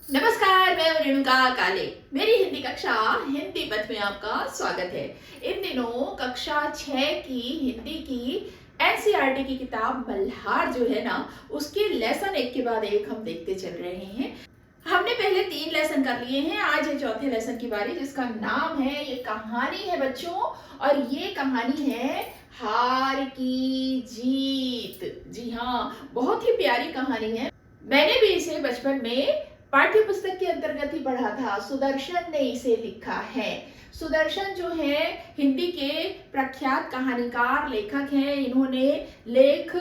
नमस्कार, मैं हूं रेणुका काले। मेरी हिंदी कक्षा हिंदी पथ में आपका स्वागत है। इन दिनों कक्षा 6 की हिंदी की एनसीईआरटी की किताब मल्हार जो है ना, उसके लेसन एक के बाद एक हम देखते चल रहे हैं। हमने पहले 3 लेसन कर लिए हैं, आज है चौथे लेसन की बारी, जिसका नाम है, ये कहानी है बच्चों, और ये कहानी है हार की जीत। जी हाँ, बहुत ही प्यारी कहानी है। मैंने भी इसे बचपन में पाठ्य पुस्तक के अंतर्गत ही पढ़ा था। सुदर्शन ने इसे लिखा है। सुदर्शन जो है हिंदी के प्रख्यात कहानीकार लेखक हैं। इन्होंने लेख,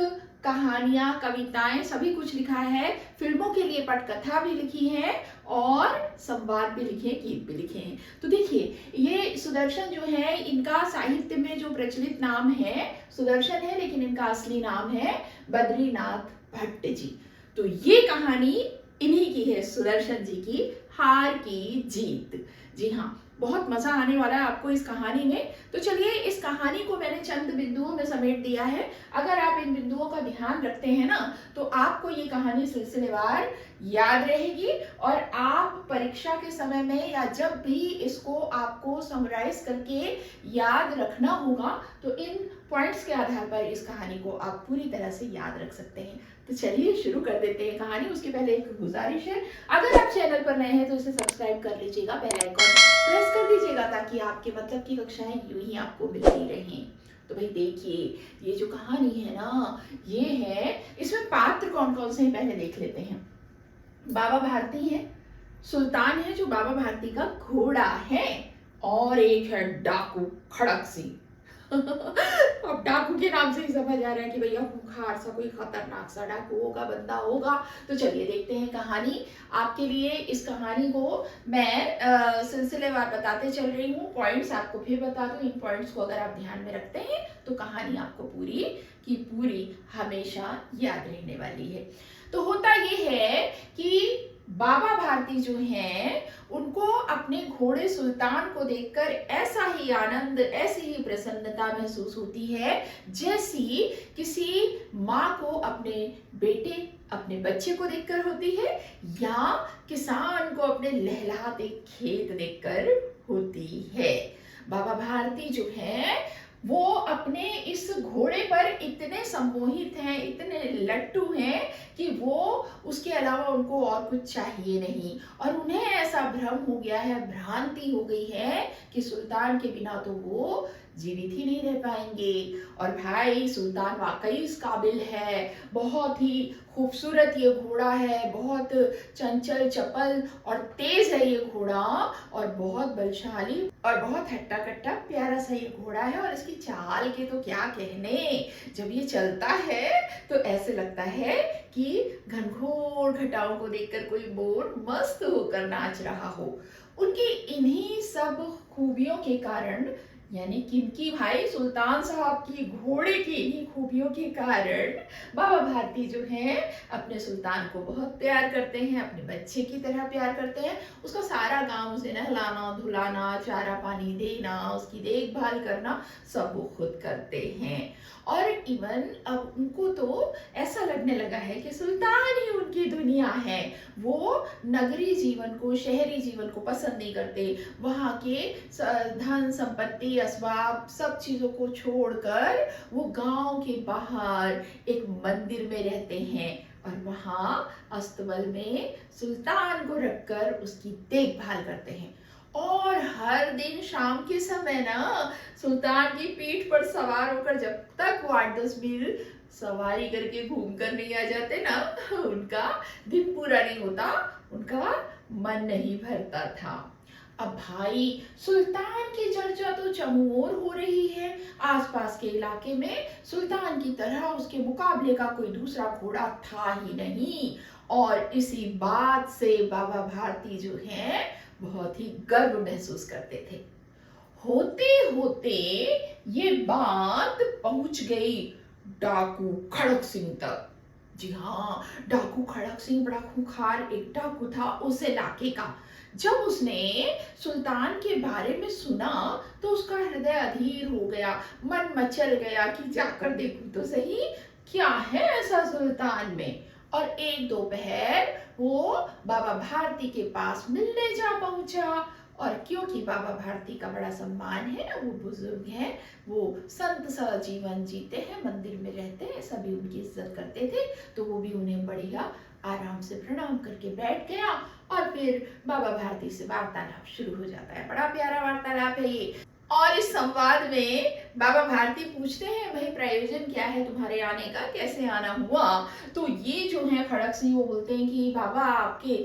कहानियां, कविताएं सभी कुछ लिखा है। फिल्मों के लिए पटकथा भी लिखी है और संवाद भी लिखे हैं, गीत भी लिखे हैं। तो देखिए, ये सुदर्शन जो है, इनका साहित्य में जो प्रचलित नाम है सुदर्शन है, लेकिन इनका असली नाम है बद्रीनाथ भट्ट जी। तो ये कहानी इन्हीं की है, सुदर्शन जी की हार की जीत। जी हाँ, बहुत मजा आने वाला है आपको इस कहानी में। तो चलिए, इस कहानी को मैंने चंद बिंदुओं में समेट दिया है। अगर आप इन बिंदुओं का ध्यान रखते हैं ना, तो आपको ये कहानी सिलसिलेवार याद रहेगी और आप परीक्षा के समय में या जब भी इसको आपको समराइज करके याद रखना होगा, तो इन पॉइंट्स के आधार पर इस कहानी को आप पूरी तरह से याद रख सकते हैं। तो चलिए शुरू कर देते हैं कहानी। उसके पहले एक गुजारिश है, अगर आप चैनल पर नए हैं तो इसे सब्सक्राइब कर लीजिएगा, बेल आइकॉन प्रेस कर दीजिएगा, ताकि आपके मतलब की कक्षाएं यूं ही आपको मिलती रहें। तो भाई देखिए, ये जो कहानी है ना, ये है, इसमें पात्र कौन कौन से हैं पहले देख लेते हैं। बाबा भारती है, सुल्तान है जो बाबा भारती का घोड़ा है, और एक है डाकू खड़क सिंह। अब डाकू के नाम से ही समझ आ रहा है कि भैया खूंखार सा कोई खतरनाक सा डाकू होगा, बंदा होगा। तो चलिए देखते हैं कहानी। आपके लिए इस कहानी को मैं सिलसिलेवार बताते चल रही हूँ। पॉइंट्स आपको फिर बता दूं। इन पॉइंट्स को अगर आप ध्यान में रखते हैं तो कहानी आपको पूरी की पूरी हमेशा याद रहने वाली है। तो होता ये है कि बाबा भारती जो हैं, उनको अपने घोड़े सुल्तान को देखकर ऐसा ही आनंद, ऐसी ही प्रसन्नता महसूस होती है जैसी किसी माँ को अपने बेटे, अपने बच्चे को देखकर होती है, या किसान को अपने लहलहाते खेत देखकर होती है। बाबा भारती जो है, वो अपने इस घोड़े पर इतने सम्मोहित हैं, इतने लट्टू हैं कि वो, उसके अलावा उनको और कुछ चाहिए नहीं। और उन्हें ऐसा भ्रम हो गया है, भ्रांति हो गई है कि सुल्तान के बिना तो वो जीवित ही नहीं रह पाएंगे। और भाई, सुल्तान वाकई इस काबिल है, बहुत ही खूबसूरत ये घोड़ा है, बहुत चंचल, चपल और तेज है ये घोड़ा, और बहुत बलशाली और बहुत हट्टा कट्टा प्यारा सा ये घोड़ा है। और इसकी चाल के तो क्या कहने, जब ये चलता है तो ऐसे लगता है कि घनघोर घटाओं को देखकर कोई मोर मस्त होकर नाच रहा हो। उनकी इन्हीं सब खूबियों के कारण, यानी किनकी भाई, सुल्तान साहब की घोड़े की इन्हीं खूबियों के कारण बाबा भारती जो हैं, अपने सुल्तान को बहुत प्यार करते हैं, अपने बच्चे की तरह प्यार करते हैं। उसका सारा काम, उसे नहलाना, धुलाना, चारा पानी देना, उसकी देखभाल करना, सब वो खुद करते हैं। और इवन अब उनको तो ऐसा लगने लगा है कि सुल्तान ही उनकी दुनिया है। वो नगरी जीवन को, शहरी जीवन को पसंद नहीं करते। वहाँ के धन संपत्ति, असबाब, सब चीज़ों को छोड़कर वो गांव के बाहर एक मंदिर में रहते हैं, और वहाँ अस्तबल में सुल्तान को रखकर उसकी देखभाल करते हैं। और हर दिन शाम के समय ना, सुल्तान की पीठ पर सवार होकर जब तक वो 8-10 मील सवारी करके घूम कर नहीं आ जाते ना, उनका दिन पूरा नहीं होता, उनका मन नहीं भरता था। अब भाई, सुल्तान की चर्चा तो चमोर हो रही है। आसपास के इलाके में सुल्तान की तरह उसके मुकाबले का कोई दूसरा घोड़ा था ही नहीं। और इसी बात से बाबा भारती जो हैं, बहुत ही गर्व महसूस करते थे। होते होते ये बात पहुंच गई डाकू खड़क सिंह तक। जी हाँ, डाकू खड़क सिंह बड़ा खूंखार एक डाकू था उस इलाके का। जब उसने सुल्तान के बारे में सुना तो उसका हृदय अधीर हो गया, मन मचल गया कि जाकर देखूं तो सही क्या है ऐसा सुल्तान में। और एक दोपहर वो बाबा भारती के पास मिलने जा पहुंचा। और क्योंकि बाबा भारती का बड़ा सम्मान है, वो बुजुर्ग हैं, वो संत सा जीवन जीते हैं, मंदिर में रहते हैं, सभी उनकी इज्जत करते थे, तो वो भी उन्हें बढ़िया आराम से प्रणाम करके बैठ गया। और फिर बाबा भारती से वार्तालाप शुरू हो जाता है। बड़ा प्यारा वार्तालाप है ये। और इस संवाद में बाबा भारती पूछते हैं, भाई प्रयोजन क्या है तुम्हारे आने का, कैसे आना हुआ? तो ये जो है खड़क सिंह वो बोलते हैं कि बाबा आपके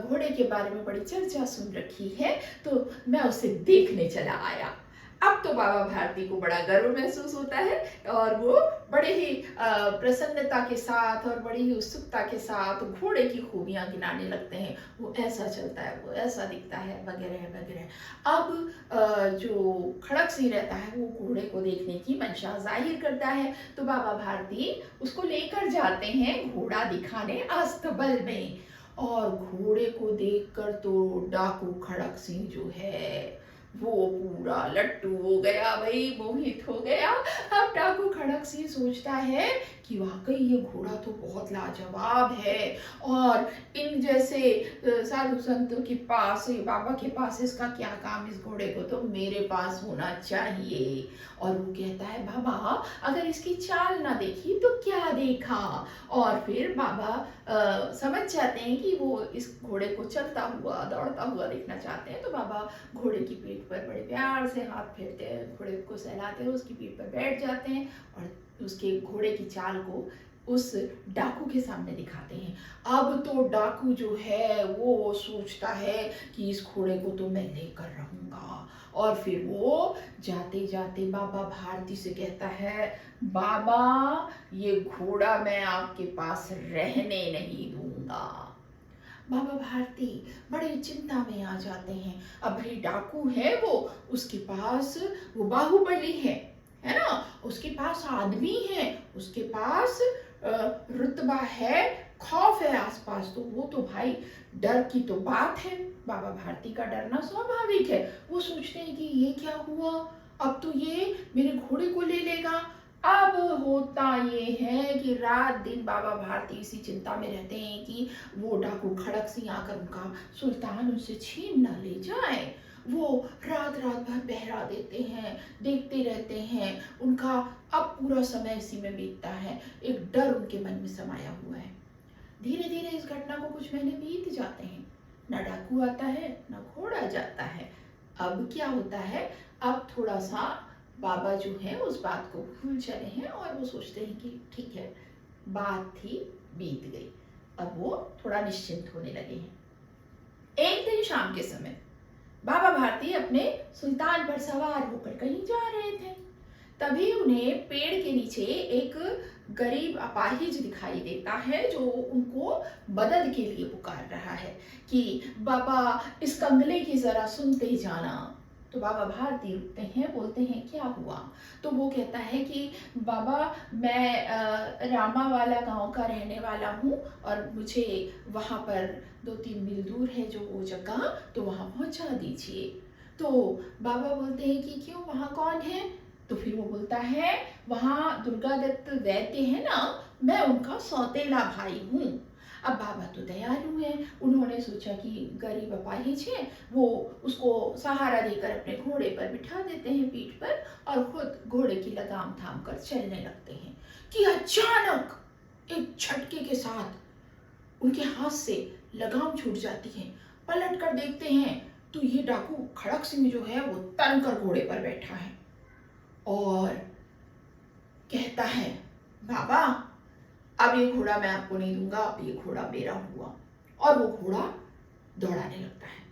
घोड़े के बारे में बड़ी चर्चा सुन रखी है, तो मैं उसे देखने चला आया। अब तो बाबा भारती को बड़ा गर्व महसूस होता है और वो बड़े ही प्रसन्नता के साथ और बड़ी ही उत्सुकता के साथ घोड़े की खूबियां गिनाने लगते हैं। वो ऐसा चलता है, वो ऐसा दिखता है, वगैरह वगैरह। अब जो खड़क सिंह रहता है वो घोड़े को देखने की मंशा जाहिर करता है, तो बाबा भारती उसको लेकर जाते हैं घोड़ा दिखाने अस्तबल में। और घोड़े को देखकर तो डाकू खड़क सिंह जो है वो पूरा लट्टू हो गया, भाई मोहित हो गया। अब डाकू खड़क सिंह सोचता है कि वाकई ये घोड़ा तो बहुत लाजवाब है और इन जैसे साधु संतों के पास, बाबा के पास इसका क्या काम, इस घोड़े को तो मेरे पास होना चाहिए। और वो कहता है बाबा अगर इसकी चाल ना देखी तो क्या देखा। और फिर बाबा समझ जाते हैं कि वो इस घोड़े को चलता हुआ दौड़ता हुआ देखना चाहते हैं, तो बाबा घोड़े की पीठ पर बड़े प्यार से हाथ फेरते हैं, घोड़े को सहलाते हैं, उसकी पीठ पर बैठ जाते हैं और उसके घोड़े की चाल को उस डाकू के सामने दिखाते हैं। अब तो डाकू जो है वो सोचता है कि इस घोड़े को तो मैं लेकर रहूंगा। और फिर वो जाते जाते बाबा भारती से कहता है, बाबा ये घोड़ा मैं आपके पास रहने नहीं दूंगा। बाबा भारती बड़े चिंता में आ जाते हैं। अब भाई डाकू है वो, उसके पास वो बाहुबली है ना, उसके पास आदमी है, उसके पास रुतबा है, खौफ है आसपास, तो वो तो भाई डर की तो बात है। बाबा भारती का डरना स्वाभाविक है। वो सोचते हैं कि ये क्या हुआ, अब तो ये मेरे घोड़े को ले लेगा। अब होता ये है कि रात दिन बाबा भारती इसी चिंता में रहते हैं कि वो डाकू खड़क सिंह आकर उनका सुल्तान उनसे छीन ना ले जाए। वो रात रात भर पहरा देते हैं, देखते रहते हैं। उनका अब पूरा समय इसी में बीतता है। एक डर उनके मन में समाया हुआ है। धीरे धीरे इस घटना को कुछ महीने बीत जाते हैं, ना डाकू आता है ना घोड़ा जाता है। अब क्या होता है, अब थोड़ा सा बाबा जो है उस बात को भूल चले हैं और वो सोचते हैं कि ठीक है, बात थी बीत गई। अब वो थोड़ा निश्चिंत होने लगे हैं। एक दिन शाम के समय बाबा भारती अपने सुल्तान पर सवार होकर कहीं जा रहे थे। तभी उन्हें पेड़ के नीचे एक गरीब अपाहिज दिखाई देता है जो उनको मदद के लिए पुकार रहा है कि बाबा इस कंगले की जरा सुनते जाना। तो बाबा भारती रुकते हैं, बोलते हैं क्या हुआ? तो वो कहता है कि बाबा मैं रामा वाला गांव का रहने वाला हूँ और मुझे वहाँ पर 2-3 मील दूर है जो वो जगह, तो वहाँ पहुँचा दीजिए। तो बाबा बोलते हैं कि क्यों, वहाँ कौन है? तो फिर वो बोलता है वहाँ दुर्गा दत्त वैद्य है ना, मैं उनका सौतेला भाई हूँ। अब बाबा तो दयालु हैं, उन्होंने सोचा कि गरीब अपाहिज है, वो उसको सहारा देकर अपने घोड़े पर बिठा देते हैं पीठ पर और खुद घोड़े की लगाम थाम कर चलने लगते हैं कि अचानक एक झटके के साथ उनके हाथ से लगाम छूट जाती है। पलट कर देखते हैं तो ये डाकू खड़क सिंह जो है वो तन कर घोड़े पर बैठा है और कहता है बाबा अब ये घोड़ा मैं आपको नहीं दूंगा, अब ये घोड़ा मेरा हुआ। और वो घोड़ा दौड़ाने लगता है।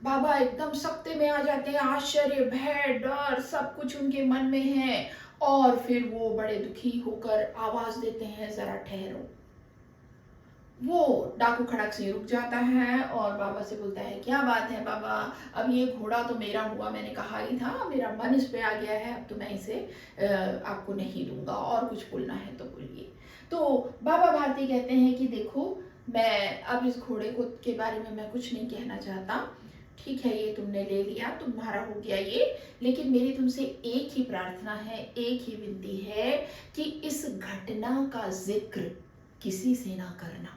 बाबा एकदम सख्ते में आ जाते हैं, आश्चर्य भय डर सब कुछ उनके मन में है। और फिर वो बड़े दुखी होकर आवाज देते हैं जरा ठहरो। वो डाकू खड़क सिंह रुक जाता है और बाबा से बोलता है क्या बात है बाबा, अब ये घोड़ा तो मेरा हुआ, मैंने कहा ही था, मेरा मन इस पे आ गया है, अब तो मैं इसे आपको नहीं दूंगा, और कुछ बोलना है तो बोलिए। तो बाबा भारती कहते हैं कि देखो मैं अब इस घोड़े को के बारे में मैं कुछ नहीं कहना चाहता, ठीक है ये तुमने ले लिया, तुम्हारा हो गया ये, लेकिन मेरी तुमसे एक ही प्रार्थना है, एक ही विनती है कि इस घटना का जिक्र किसी से ना करना।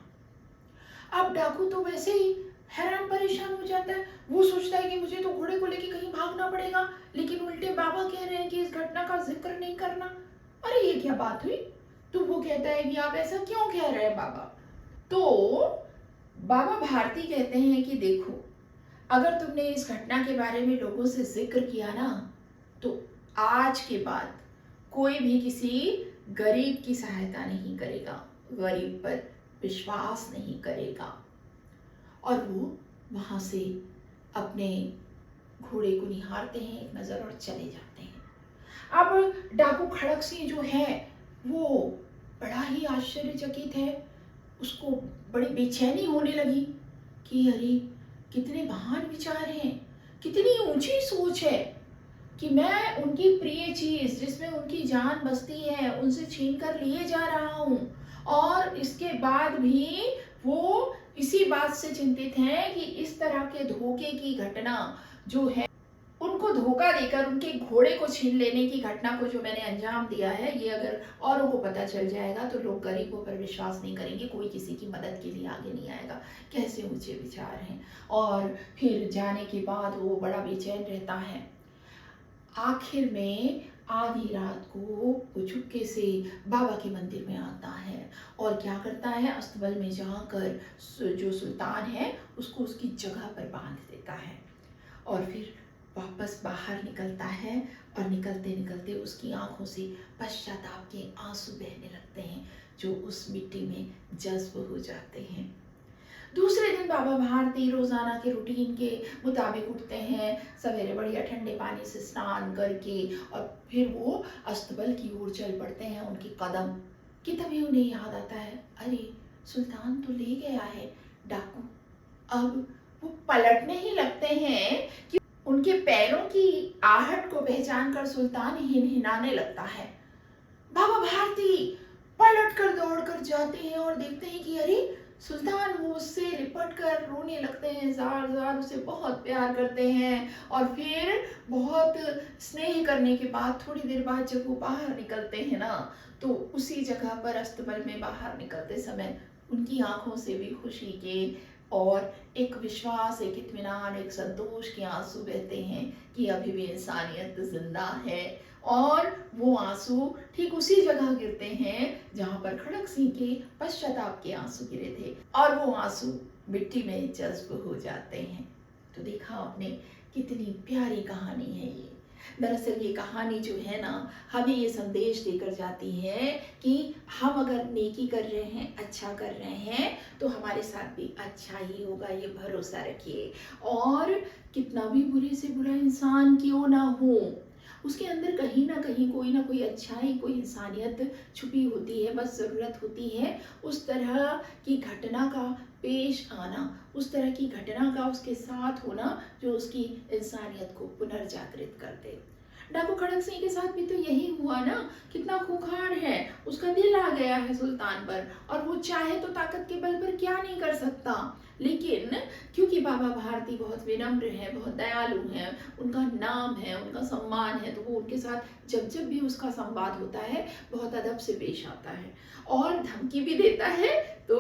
अब डाकू तो वैसे ही हैरान परेशान हो जाता है। वो सोचता है कि मुझे तो घोड़े को लेके कहीं भागना पड़ेगा, लेकिन उल्टे बाबा कह रहे हैं कि इस घटना का जिक्र नहीं करना। अरे ये क्या बात हुई? तो वो कहता है कि आप ऐसा क्यों कह रहे हैं बाबा? तो बाबा भारती कहते हैं कि देखो, अगर तुमने इस घटना के बारे में लोगों से जिक्र किया ना, तो आज के बाद कोई भी किसी गरीब की सहायता नहीं करेगा, गरीब पर विश्वास नहीं करेगा। और वो वहाँ से अपने घोड़े को निहारते हैं एक नज़र और चले जाते हैं। अब डाकू खड़क सिंह जो है वो बड़ा ही आश्चर्यचकित है। उसको बड़ी बेचैनी होने लगी कि अरे कितने महान विचार हैं, कितनी ऊंची सोच है कि मैं उनकी प्रिय चीज जिसमें उनकी जान बसती है उनसे छीन कर लिए जा रहा हूँ, और इसके बाद भी वो इसी बात से चिंतित हैं कि इस तरह के धोखे की घटना जो है, उनको धोखा देकर उनके घोड़े को छीन लेने की घटना को जो मैंने अंजाम दिया है, ये अगर औरों को पता चल जाएगा तो लोग गरीबों पर विश्वास नहीं करेंगे, कोई किसी की मदद के लिए आगे नहीं आएगा। कैसे ऊंचे विचार हैं। और फिर जाने के बाद वो बड़ा बेचैन रहता है। आखिर में आधी रात को वो चुपके से बाबा के मंदिर में आता है और क्या करता है, अस्तबल में जाकर जो सुल्तान है उसको उसकी जगह पर बांध देता है और फिर वापस बाहर निकलता है। और निकलते निकलते उसकी आंखों से पश्चाताप के आंसू बहने लगते हैं जो उस मिट्टी में जज्ब हो जाते हैं। दूसरे दिन बाबा भारती रोजाना के रूटीन के मुताबिक उठते हैं, सवेरे बढ़िया ठंडे पानी से स्नान करके और फिर वो अस्तबल की ओर चल पड़ते हैं। उनके कदम कि तभी उन्हें याद आता है, अरे सुल्तान तो ले गया है डाकू। अब वो पलटने ही लगते हैं कि उनके पैरों की आहट को पहचान कर सुल्तान हिनहिनाने लगता है। बाबा भारती पलट कर दौड़ कर जाते हैं और देखते हैं कि अरे सुल्तान, वो उससे लिपट कर रोने लगते हैं, जार जार उसे बहुत प्यार करते हैं। और फिर बहुत स्नेह करने के बाद थोड़ी देर बाद जब वो बाहर निकलते हैं ना, तो उसी जगह पर अस्तबल में बाहर निकलते समय उनकी आंखों से भी खुशी के और एक विश्वास, एक इत्मीनान, एक संतोष के आंसू बहते हैं कि अभी भी इंसानियत जिंदा है। और वो आंसू ठीक उसी जगह गिरते हैं जहां पर खड़क सिंह के पश्चाताप के आंसू गिरे थे और वो आंसू मिट्टी में जज्ब हो जाते हैं। तो देखा आपने, कितनी प्यारी कहानी है ये। दरअसल ये कहानी जो है ना, हमें ये संदेश देकर जाती है कि हम अगर नेकी कर रहे हैं, अच्छा कर रहे हैं, तो हमारे साथ भी अच्छा ही होगा, ये भरोसा रखिए। और कितना भी बुरे से बुरा इंसान क्यों ना हो, उसके अंदर कहीं ना कोई अच्छाई, कोई इंसानियत छुपी होती है। बस ज़रूरत होती है उस तरह की घटना का पेश आना, उस तरह की घटना का उसके साथ होना जो उसकी इंसानियत को पुनर्जागृत कर दे। डाकू खड़क सिंह के साथ भी तो यही हुआ ना। कितना खूंखार है, उसका दिल आ गया है सुल्तान पर और वो चाहे तो ताकत के बल पर क्या नहीं कर सकता। लेकिन क्योंकि बाबा भारती बहुत विनम्र हैं, बहुत दयालु हैं, उनका नाम है, उनका सम्मान है, तो वो उनके साथ जब जब भी उसका संवाद होता है बहुत अदब से पेश आता है और धमकी भी देता है। तो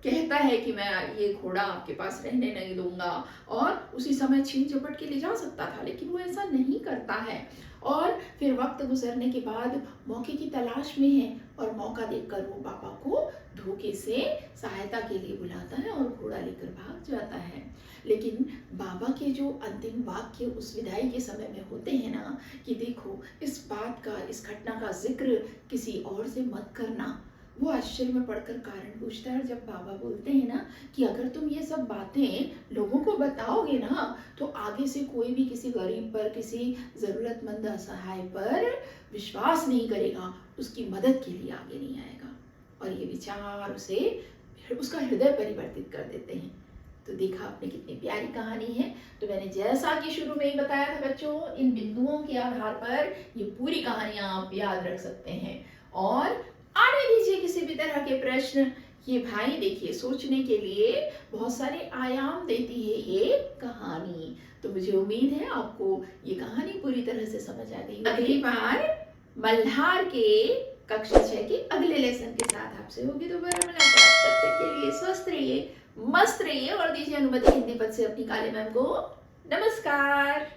कहता है कि मैं ये घोड़ा आपके पास रहने नहीं दूंगा, और उसी समय छीन झपट के ले जा सकता था, लेकिन वो ऐसा नहीं करता है। और फिर वक्त गुजरने के बाद मौके की तलाश में है और मौका देखकर वो बाबा को धोखे से सहायता के लिए बुलाता है और घोड़ा लेकर भाग जाता है। लेकिन बाबा के जो अंतिम वाक्य उस विदाई के समय में होते हैं ना, कि देखो इस बात का, इस घटना का जिक्र किसी और से मत करना, वो आश्चर्य में पढ़कर कारण पूछता है। और जब बाबा बोलते हैं ना कि अगर तुम ये सब बातें लोगों को बताओगे ना, तो आगे से कोई भी किसी गरीब पर, किसी ज़रूरतमंद असहाय पर विश्वास नहीं करेगा, उसकी मदद के लिए आगे नहीं आएगा। और ये विचार उसे, उसका हृदय परिवर्तित कर देते हैं। तो देखा आपने, कितनी प्यारी कहानी है। तो मैंने जैसा कि शुरू में ही बताया था बच्चों, इन बिंदुओं के आधार पर ये पूरी कहानियां आप याद रख सकते हैं। और आने दीजिए किसी भी तरह के प्रश्न। ये भाई देखिए, सोचने के लिए बहुत सारे आयाम देती है ये कहानी। तो मुझे उम्मीद है आपको ये कहानी पूरी तरह से समझ आ गई। अगली बार मल्हार के कक्षा 6 की अगले लेसन के साथ आपसे होगी दोबारा मुलाकात। तब तक के लिए स्वस्थ रहिए, मस्त रहिए और दीजिए अनुमति हिंदी पद से अपनी काले मैम को नमस्कार।